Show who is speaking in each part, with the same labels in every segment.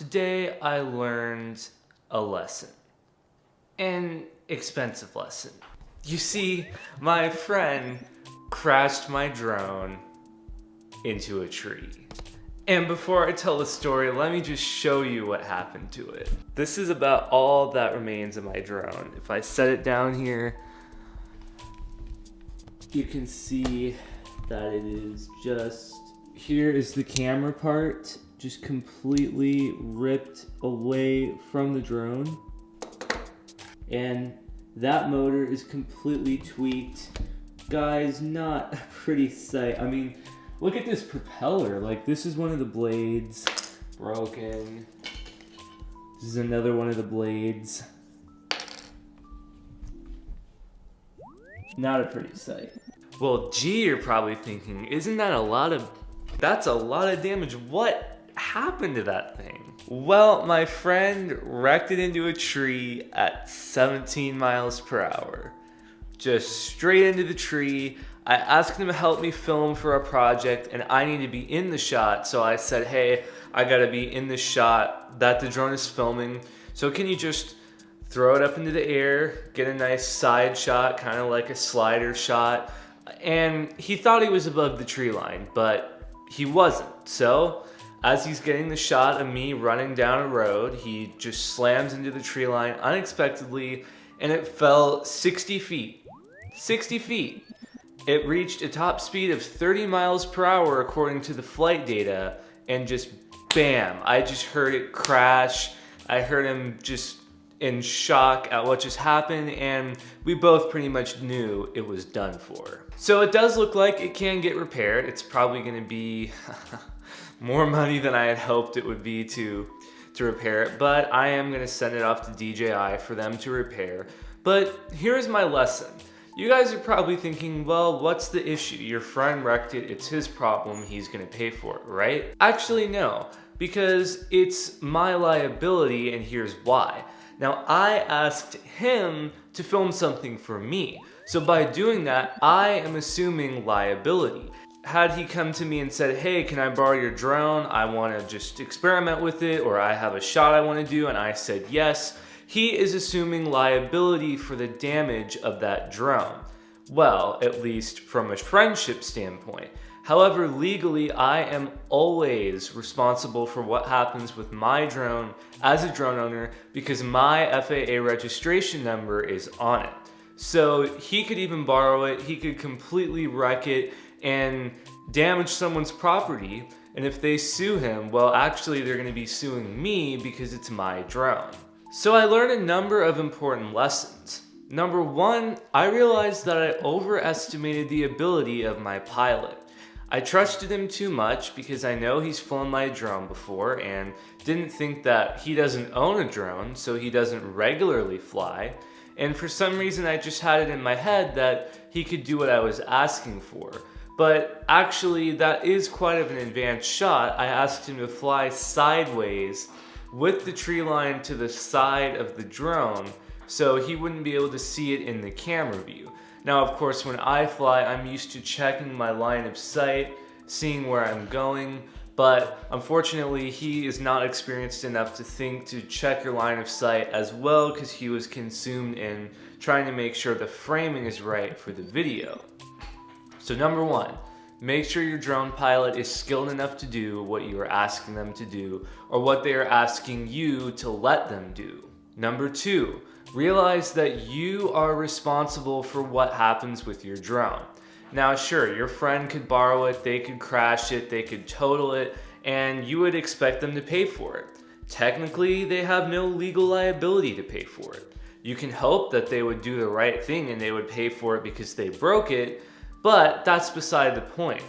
Speaker 1: Today I learned a lesson. An expensive lesson. You see, my friend crashed my drone into a tree. And before I tell the story, let me just show you what happened to it. This is about all that remains of my drone. If I set it down here, you can see that it is just, here is the camera part, just completely ripped away from the drone. And that motor is completely tweaked. Guys, not a pretty sight. I mean, look at this propeller. Like, this is one of the blades broken. This is another one of the blades. Not a pretty sight. Well, gee, you're probably thinking, isn't that that's a lot of damage. What happened to that thing? Well, my friend wrecked it into a tree at 17 miles per hour. Just straight into the tree. I asked him to help me film for a project and I need to be in the shot. So I said, hey, I gotta be in the shot that the drone is filming. So can you just throw it up into the air, get a nice side shot, kind of like a slider shot. And he thought he was above the tree line, but he wasn't. So as he's getting the shot of me running down a road, he just slams into the tree line unexpectedly and it fell 60 feet. 60 feet. It reached a top speed of 30 miles per hour according to the flight data, and just bam, I just heard it crash. I heard him just in shock at what just happened, and we both pretty much knew it was done for. So it does look like it can get repaired. It's probably gonna be more money than I had hoped it would be to repair it, but I am gonna send it off to DJI for them to repair. But here's my lesson. You guys are probably thinking, well, what's the issue? Your friend wrecked it, it's his problem, he's gonna pay for it, right? Actually, no, because it's my liability, and here's why. Now, I asked him to film something for me. So by doing that, I am assuming liability. Had he come to me and said, hey, can I borrow your drone? I wanna just experiment with it, or I have a shot I wanna do, and I said yes, he is assuming liability for the damage of that drone. Well, at least from a friendship standpoint. However, legally, I am always responsible for what happens with my drone as a drone owner because my FAA registration number is on it. So he could even borrow it, he could completely wreck it and damage someone's property. And if they sue him, well, actually they're gonna be suing me because it's my drone. So I learned a number of important lessons. Number one, I realized that I overestimated the ability of my pilot. I trusted him too much because I know he's flown my drone before and didn't think that he doesn't own a drone, so he doesn't regularly fly. And for some reason, I just had it in my head that he could do what I was asking for. But actually, that is quite of an advanced shot. I asked him to fly sideways with the tree line to the side of the drone so he wouldn't be able to see it in the camera view. Now, of course, when I fly, I'm used to checking my line of sight, seeing where I'm going, but unfortunately, he is not experienced enough to think to check your line of sight as well because he was consumed in trying to make sure the framing is right for the video. So number one, make sure your drone pilot is skilled enough to do what you are asking them to do or what they are asking you to let them do. Number two, realize that you are responsible for what happens with your drone. Now, sure, your friend could borrow it, they could crash it, they could total it, and you would expect them to pay for it. Technically, they have no legal liability to pay for it. You can hope that they would do the right thing and they would pay for it because they broke it, but that's beside the point.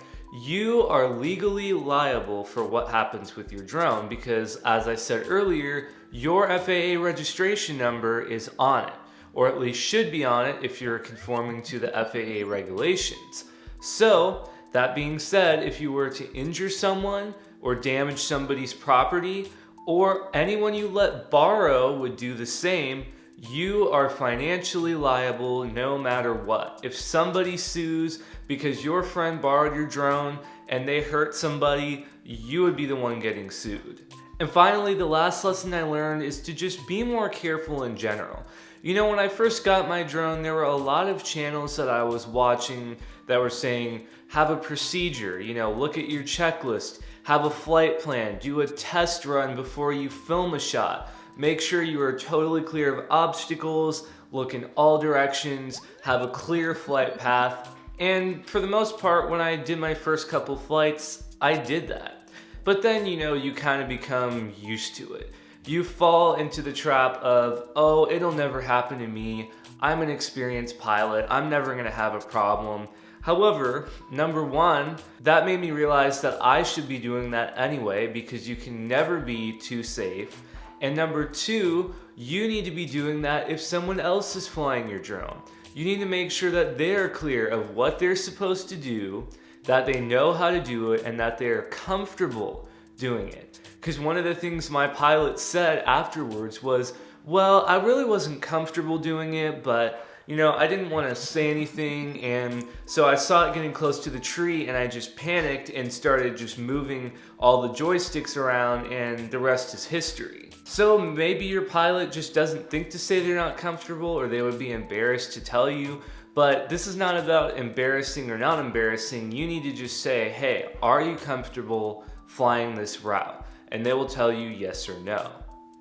Speaker 1: You are legally liable for what happens with your drone because, as I said earlier, your FAA registration number is on it, or at least should be on it if you're conforming to the FAA regulations. So, that being said, if you were to injure someone or damage somebody's property, or anyone you let borrow would do the same, you are financially liable no matter what. If somebody sues because your friend borrowed your drone and they hurt somebody, you would be the one getting sued. And finally, the last lesson I learned is to just be more careful in general. You know, when I first got my drone, there were a lot of channels that I was watching that were saying, have a procedure, you know, look at your checklist, have a flight plan, do a test run before you film a shot, make sure you are totally clear of obstacles, look in all directions, have a clear flight path. And for the most part, when I did my first couple flights, I did that. But then, you know, you kind of become used to it. You fall into the trap of, oh, it'll never happen to me. I'm an experienced pilot. I'm never gonna have a problem. However, number one, that made me realize that I should be doing that anyway because you can never be too safe. And number two, you need to be doing that if someone else is flying your drone. You need to make sure that they're clear of what they're supposed to do, that they know how to do it, and that they're comfortable doing it. Because one of the things my pilot said afterwards was, well, I really wasn't comfortable doing it, but you know, I didn't want to say anything, and so I saw it getting close to the tree and I just panicked and started just moving all the joysticks around, and the rest is history. So maybe your pilot just doesn't think to say they're not comfortable, or they would be embarrassed to tell you, but this is not about embarrassing or not embarrassing. You need to just say, hey, are you comfortable flying this route? And they will tell you yes or no.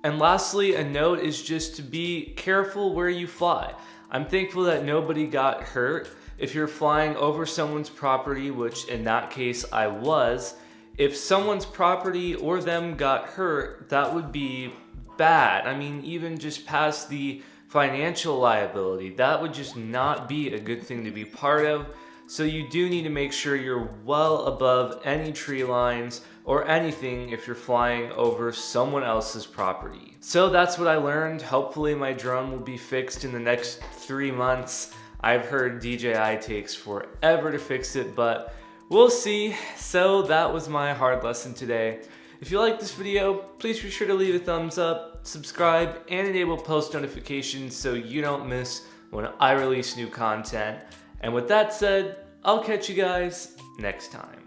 Speaker 1: And lastly, a note is just to be careful where you fly. I'm thankful that nobody got hurt. If you're flying over someone's property, which in that case I was, if someone's property or them got hurt, that would be bad. I mean, even just past the financial liability, that would just not be a good thing to be part of. So you do need to make sure you're well above any tree lines or anything if you're flying over someone else's property. So that's what I learned. Hopefully my drone will be fixed in the next 3 months. I've heard DJI takes forever to fix it, but we'll see. So that was my hard lesson today. If you like this video, please be sure to leave a thumbs up, subscribe, and enable post notifications so you don't miss when I release new content. And with that said, I'll catch you guys next time.